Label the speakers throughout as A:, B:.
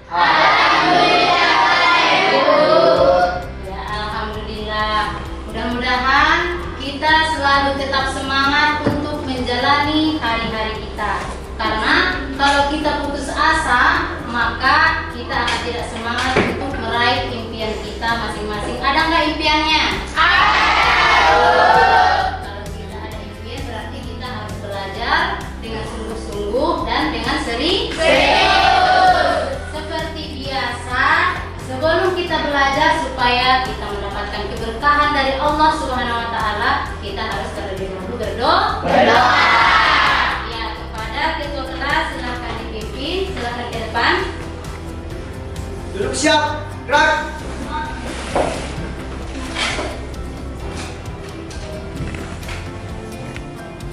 A: Ya, alhamdulillah. Mudah-mudahan kita selalu tetap semangat untuk menjalani hari-hari kita. Karena kalau kita putus asa, maka kita akan tidak semangat untuk meraih impian kita masing-masing. Ada nggak impiannya? Kalau tidak ada impian, berarti kita harus belajar dengan sungguh-sungguh dan dengan serius. Seperti biasa, sebelum kita belajar supaya kita mendapatkan keberkahan dari Allah Subhanahu wa taala, kita harus terlebih dahulu berdoa. Ya, kepada ketua kelas silakan dipimpin, silakan ke depan.
B: Duduk siap, gerak.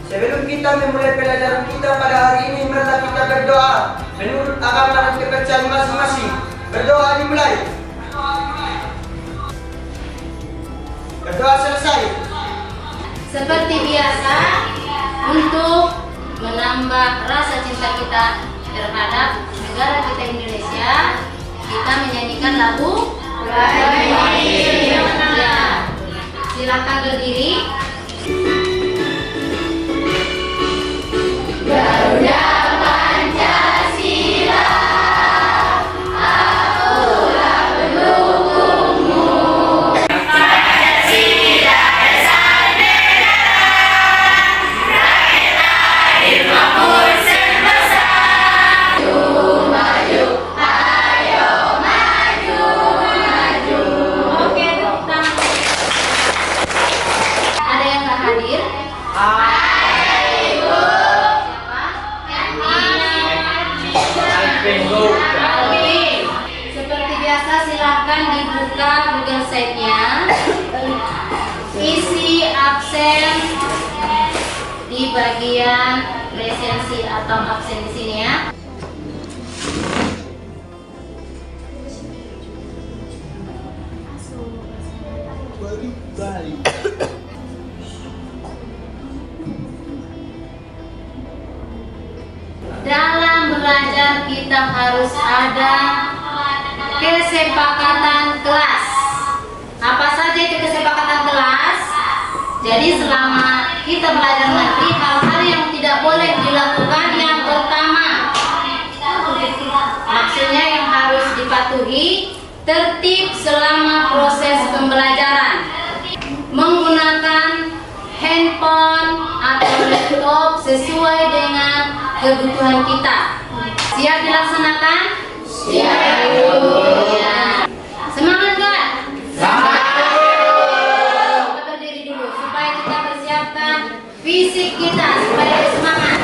B: Sebelum kita memulai pelajaran kita pada hari ini, marilah kita berdoa menurut agama dan kepercayaan masing-masing. Berdoa dimulai. Berdoa selesai.
A: Seperti biasa, untuk menambah rasa cinta kita terhadap negara kita Indonesia, kita menyanyikan lagu ya. Silakan berdiri. Garuda Pancasila, akulah pendukungmu. Pancasila dasar negara, rakyat adil makmur serba satu. Maju, ayo maju, maju. Oke, tepuk tangan. Ada yang nggak hadir? Seperti biasa, silahkan dibuka Google Sheet-nya. Isi absen di bagian presensi atau absen di sini ya. Dalam belajar kita harus ada kesepakatan kelas. Apa saja itu kesepakatan kelas? Jadi selama kita belajar nanti, hal-hal yang tidak boleh dilakukan yang pertama, maksudnya yang harus dipatuhi, tertib selama proses pembelajaran, menggunakan handphone atau laptop sesuai dengan kebutuhan kita. Siap dilaksanakan? Siap. Ya. Semangat nggak? Kita berdiri dulu supaya kita persiapkan fisik kita supaya semangat.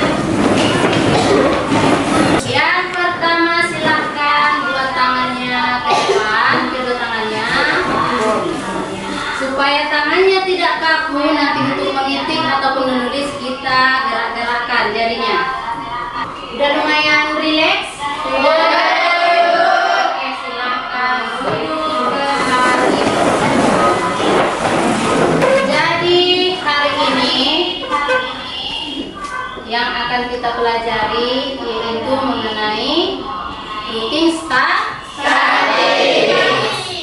A: Yang pertama, silahkan buat tangannya ke depan, kedua tangannya, supaya tangannya tidak kaku nanti untuk mengetik ataupun menulis. Kita gerak-gerakan jarinya. Udah lumayan rileks? Oke, silakan duduk ke hari. Jadi hari ini yang akan kita pelajari yaitu mengenai routine statis.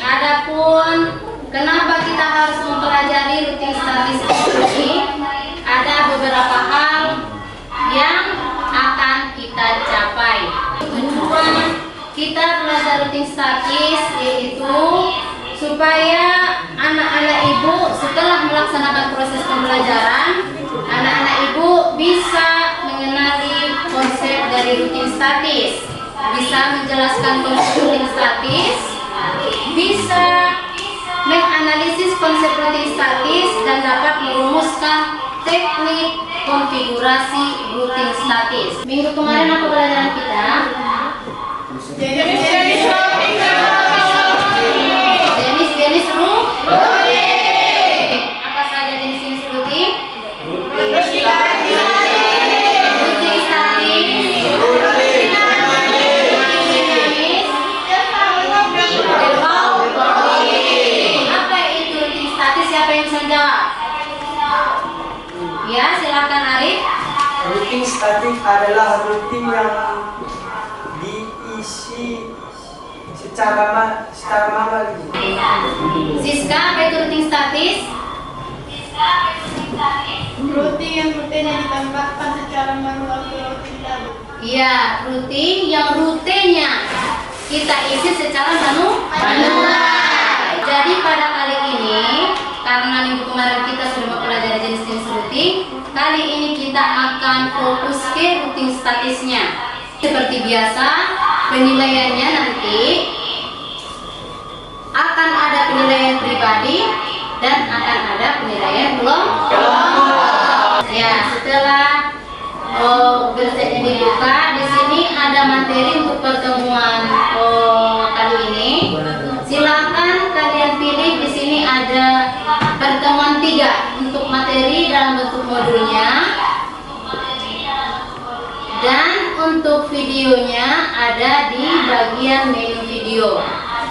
A: Adapun kenapa kita harus mempelajari routine statis ini? Ada beberapa hal yang akan kita capai. Tujuan kita belajar routine statis yaitu supaya anak-anak ibu setelah melaksanakan proses pembelajaran, anak-anak ibu bisa mengenali konsep dari routine statis, bisa menjelaskan konsep routine statis, bisa menganalisis konsep routine statis dan dapat merumuskan teknik konfigurasi routine statis. Minggu kemarin apa pelajaran kita? Jenis routine. Apa saja jenis-jenis routine? Routine statis, apa itu routine statis? Siapa yang bisa jawab? Ya, silakan Arif.
B: Routine statik adalah rutin yang diisi secara manual.
A: Siska, apa itu routing statis?
C: Routing yang rutinnya ditambahkan secara manual ke routing table.
A: Iya, routing yang rutenya kita isi secara manual. Jadi pada kali ini, karena minggu kemarin kita sudah mempelajari jenis-jenis routing, kali ini kita akan fokus ke routing statisnya. Seperti biasa, penilaiannya nanti akan ada penilaian pribadi dan akan ada penilaian kelompok. Ya, setelah website dibuka, di sini ada materi untuk pertemuan kali ini. Silakan kalian pilih. Di sini ada pertemuan 3 untuk materi dalam bentuk modulnya. Dan untuk videonya ada di bagian menu video.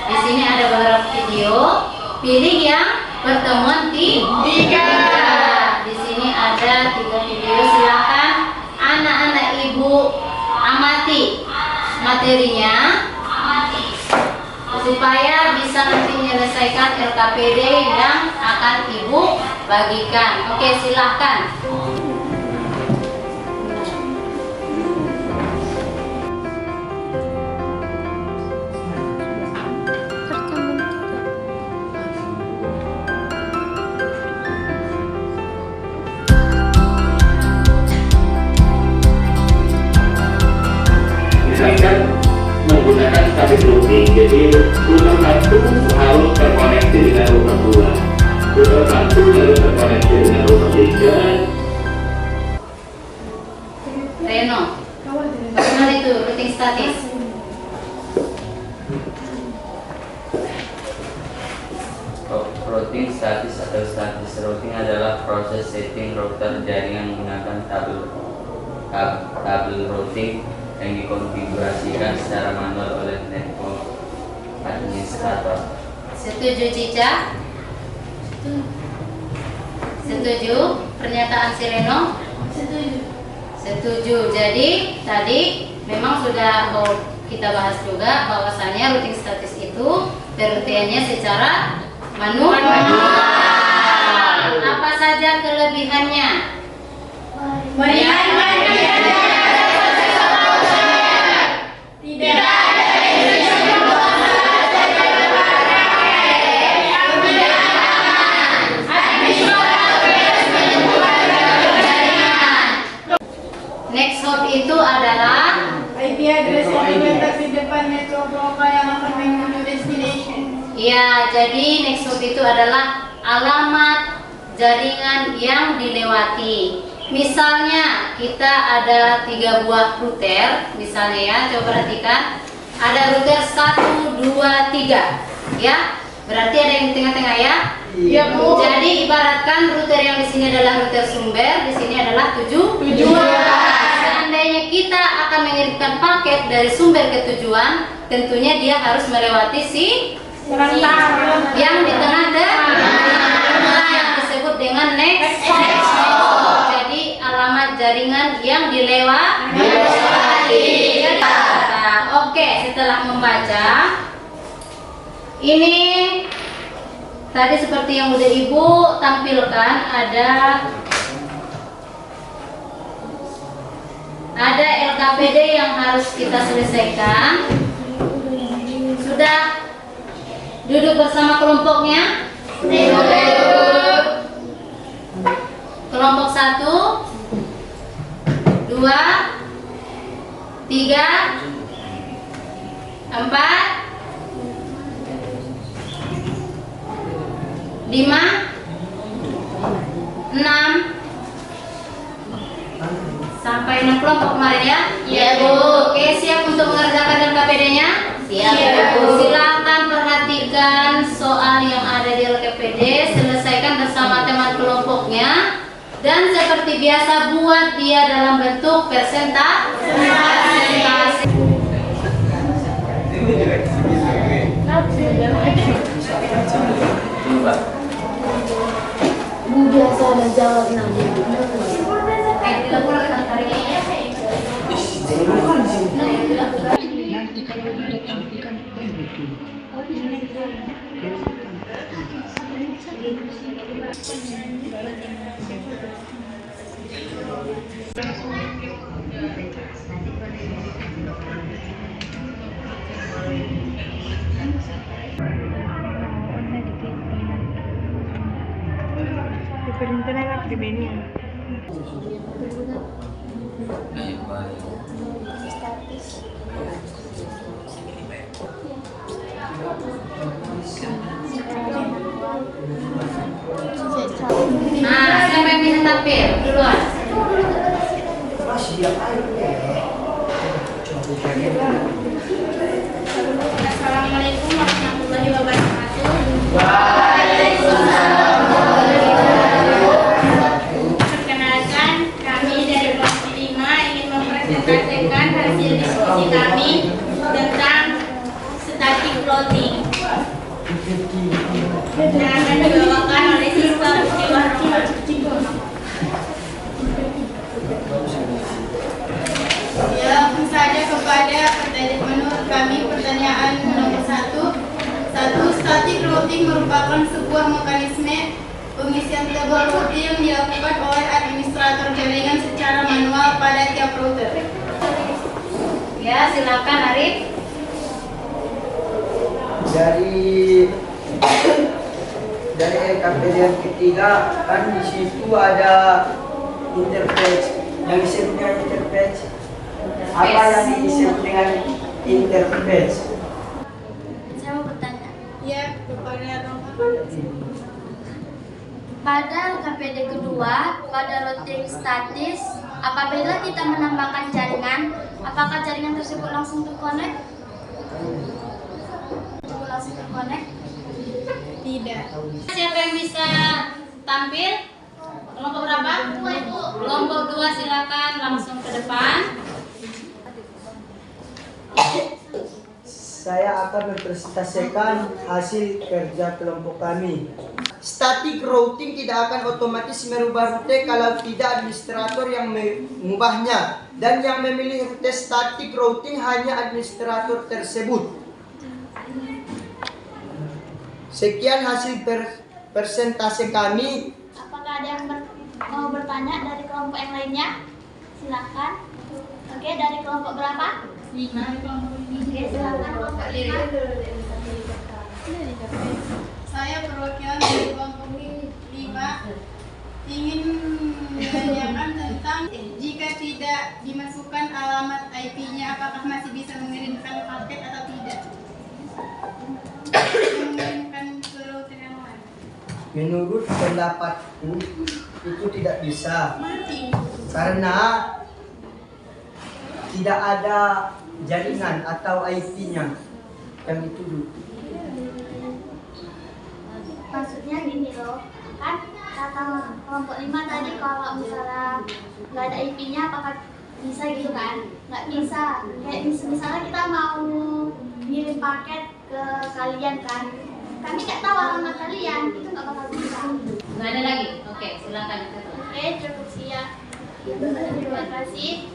A: Di sini ada beberapa video. Pilih yang pertemuan 3. Di sini ada 3 video. Silakan anak-anak ibu amati materinya supaya bisa nanti menyelesaikan LKPD yang akan ibu bagikan. Oke, silakan.
D: Misalkan menggunakan statis routing, jadi router 1 harus terkoneksi dengan router 2, router 1 harus terkoneksi dengan router 3.
A: Reno, bagaimana itu routing statis?
E: Routing statis atau statis routing adalah proses setting router jaringan menggunakan tabel routing yang dikonfigurasikan secara manual oleh network administrator.
A: Setuju Cica? Setuju? Pernyataan si Reno? Setuju. Jadi tadi memang sudah kita bahas juga bahwasannya routing statis itu pengertiannya secara manual. Apa saja kelebihannya? Next hop itu adalah
C: IP address yang terletak di depan network lokal yang akan menuju destination.
A: ya, jadi next hop itu adalah alamat jaringan yang dilewati. Misalnya kita ada 3 buah router, misalnya ya, coba perhatikan. Ada router 1, 2, 3, ya. Berarti ada yang di tengah-tengah ya.
C: Iya, Bu.
A: Jadi ibaratkan router yang di sini adalah router sumber, di sini adalah tujuan. Seandainya kita akan mengirimkan paket dari sumber ke tujuan, tentunya dia harus melewati
C: Perantara
A: yang di tengah-tengah yang disebut dengan next. Jadi alamat jaringan yang dilewati. Oke, setelah membaca ini tadi seperti yang udah Ibu tampilkan, ada LKPD yang harus kita selesaikan. Sudah duduk bersama kelompoknya? Kelompok 1, 2, 3, 4, 5, 6 sampai 6 kelompok kemarin ya? Iya, Bu. Oke, siap untuk mengerjakan LKPD-nya? Siap, Bu. Silakan perhatikan soal yang ada di LKPD, selesaikan bersama teman kelompoknya, dan seperti biasa buat dia dalam bentuk persentase.
F: Bu biasa menjawab nanti.
A: Dilakukan hari ini ya.
F: Nanti kalau ada
A: Nah, siapa yang bisa tampil duluan? Assalamualaikum warahmatullahi wabarakatuh. Perkenalkan, kami dari kelompok 5 ingin mempresentasikan hasil diskusi kami tentang static floating yang akan dibawakan oleh Sister Dewarti.
C: Ya, langsung saja kepada pertanyaan menurut kami. Pertanyaan nomor 1. Static routing merupakan sebuah mekanisme pengisian table routing yang dilakukan oleh administrator jaringan secara manual pada tiap router.
A: Ya, silakan Arif.
B: Dari LKPD yang ketiga kan di situ ada interface. Yang disebut dengan interface, apa yang disebut dengan interface?
F: Saya mau bertanya.
C: Ya, kepada nomor
F: Pada KPD kedua, pada routing statis, apabila kita menambahkan jaringan, apakah jaringan tersebut langsung terkonek? Langsung terkonek?
C: tidak.
A: Siapa yang bisa tampil? Kelompok berapa? Kelompok 2 silakan langsung ke depan.
B: Saya akan mempresentasikan hasil kerja kelompok kami. Static routing tidak akan otomatis merubah rute kalau tidak administrator yang mengubahnya, dan yang memilih rute static routing hanya administrator tersebut. Sekian hasil presentasi kami.
F: Apakah ada yang mau bertanya dari kelompok yang lainnya? Silakan. Oke, dari kelompok berapa? 5. Oke, silakan kelompok 5.
C: Saya perwakilan dari kelompok 5 ingin menanyakan tentang jika tidak dimasukkan alamat IP-nya, apakah masih bisa mengirimkan paket atau tidak? Mengirimkan ke router yang lain.
B: Menurut pendapatku itu tidak bisa,
C: Mati.
B: karena tidak ada jaringan atau IP-nya yang itu dulu.
F: Maksudnya gini loh, kan kata kelompok 5 tadi kalau misalnya nggak ada IP-nya apakah bisa gitu kan? Nggak bisa. Kayak misalnya kita mau ngirim paket ke kalian kan, kami nggak tahu alamat kalian, itu nggak bakal bisa.
A: Nggak ada lagi? Oke, silakan.
F: Oke, cukup siap. Terima kasih.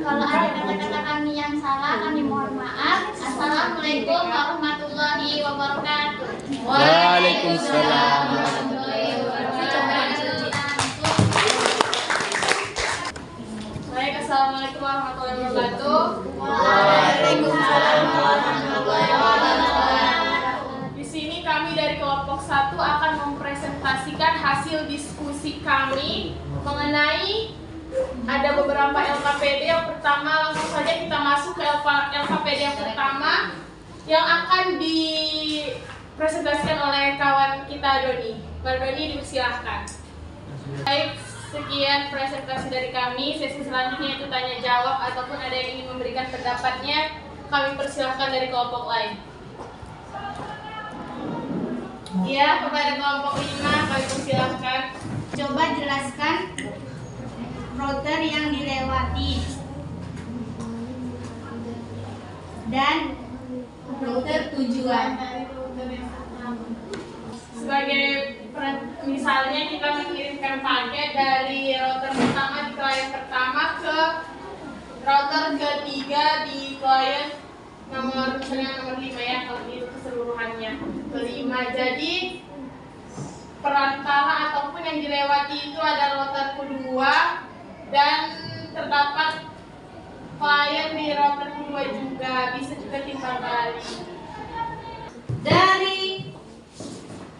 F: Kalau ada kata-kata kami yang salah, kami mohon maaf. Assalamualaikum warahmatullahi wabarakatuh.
A: Waalaikumsalam warahmatullahi wabarakatuh.
C: Baik, assalamualaikum warahmatullahi wabarakatuh.
F: Waalaikumsalam warahmatullahi wabarakatuh.
G: Di sini kami dari kelompok 1 akan mempresentasikan hasil diskusi kami mengenai ada beberapa LKPD. Yang pertama, langsung saja kita masuk ke LKPD yang pertama yang akan dipresentasikan oleh kawan kita Doni. Bang Doni, dipersilahkan. Baik, sekian presentasi dari kami. Sesi selanjutnya itu tanya jawab ataupun ada yang ingin memberikan pendapatnya, kami persilahkan dari kelompok lain. Ya, kepada kelompok 5 kami persilahkan.
F: Coba jelaskan router yang dilewati dan router tujuan.
G: Sebagai misalnya kita mengirimkan paket dari router pertama di klien pertama ke router ketiga di klien nomor 5 ya, kalau itu keseluruhannya kelima. Jadi perantara ataupun yang dilewati itu ada router kedua dan terdapat klien di router kedua juga, bisa juga timbal balik.
A: Dari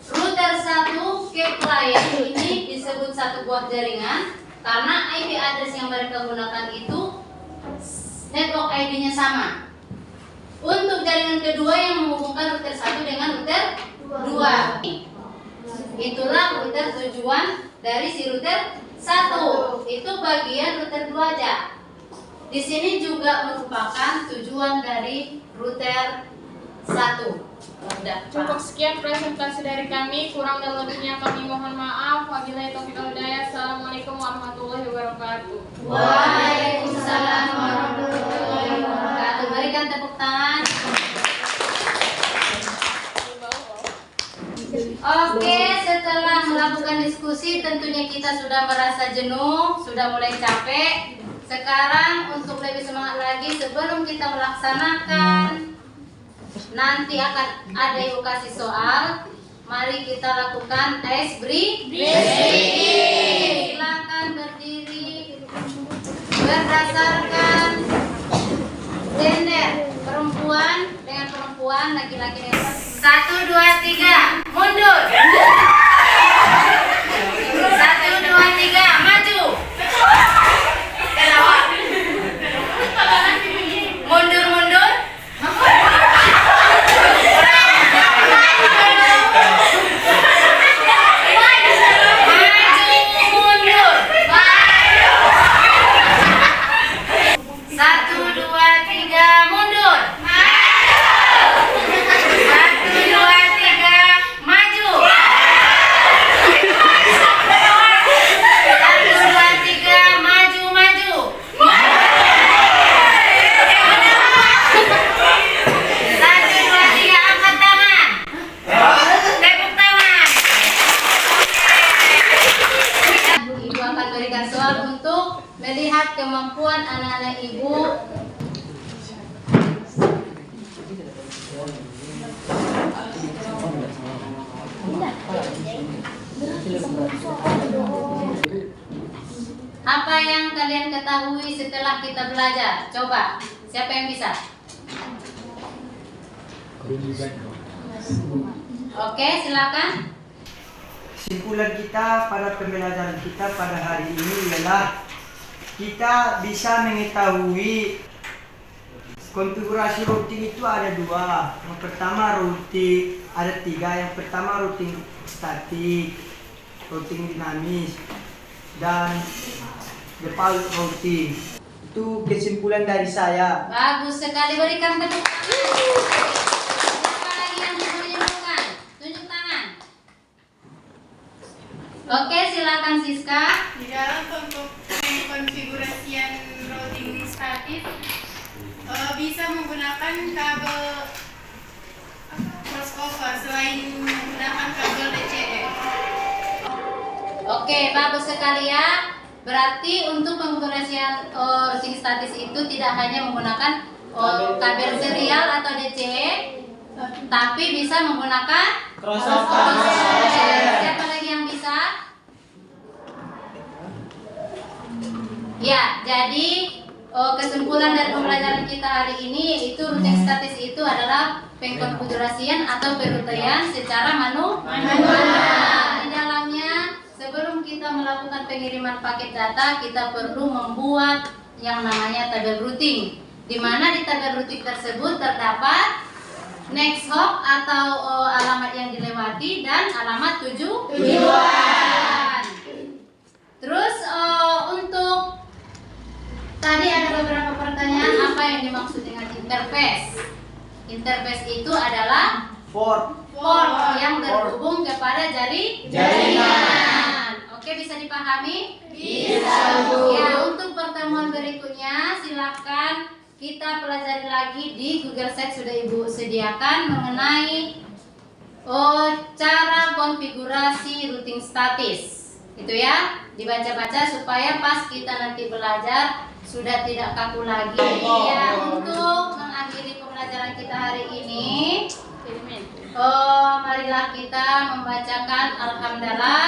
A: router 1 ke klien ini disebut satu buah jaringan karena IP address yang mereka gunakan itu network ID-nya sama. Untuk jaringan kedua yang menghubungkan router 1 dengan router 2. Itulah router tujuan dari si router 1. Itu bagian router 2 aja. Di sini juga merupakan tujuan dari router 1.
G: Cukup sekian presentasi dari kami, kurang dan lebihnya kami mohon maaf. Wabillahi taufiq wal hidayah. Assalamualaikum warahmatullahi wabarakatuh.
A: Waalaikumsalam warahmatullahi wabarakatuh. Berikan tepuk tangan. Oke, setelah melakukan diskusi tentunya kita sudah merasa jenuh, sudah mulai capek. Sekarang untuk lebih semangat lagi sebelum kita melaksanakan nanti akan ada yang kasih soal. Mari kita lakukan ice breathing. Silakan berdiri berdasarkan gender, perempuan dengan perempuan, laki-laki dengan 1, 2, 3 mundur. 1, 2, 3 maju. Mundur, mundur. Melihat kemampuan anak-anak ibu. Apa yang kalian ketahui setelah kita belajar? Coba, siapa yang bisa? Oke, silakan.
B: Kesimpulan kita pada pembelajaran kita pada hari ini ialah kita bisa mengetahui konfigurasi routing itu ada 2. Yang pertama routing ada 3. Yang pertama routing statik, routing dinamis, dan default routing. Itu kesimpulan dari saya.
A: Bagus sekali, berikan tepuk tangan. Siapa lagi yang menyembuhkan? Tunjuk tangan. Oke, silakan Siska.
C: Di dalam konfigurasian routing statis bisa menggunakan kabel crossover selain menggunakan kabel DCE.
A: Oke, bagus sekali ya. Berarti untuk penggunaan routing statis itu tidak hanya menggunakan kabel serial atau DCE, tapi bisa menggunakan crossover. Siapa lagi yang bisa? Ya, jadi kesimpulan dari pembelajaran kita hari ini yaitu routing statis itu adalah pengkonfigurasian atau perutean secara manual. Di dalamnya sebelum kita melakukan pengiriman paket data, kita perlu membuat yang namanya tabel routing, di mana di tabel routing tersebut terdapat next hop atau alamat yang dilewati dan alamat tujuan. Terus untuk tadi ada beberapa pertanyaan, apa yang dimaksud dengan interface? Interface itu adalah port yang terhubung kepada jaringan. Oke, bisa dipahami? Bisa, Bu. Ya, untuk pertemuan berikutnya silakan kita pelajari lagi di Google Sheet sudah Ibu sediakan mengenai cara konfigurasi routing statis. Itu ya, dibaca-baca supaya pas kita nanti belajar sudah tidak kaku lagi. Ya, untuk mengakhiri pembelajaran kita hari ini, marilah kita membacakan alhamdulillah.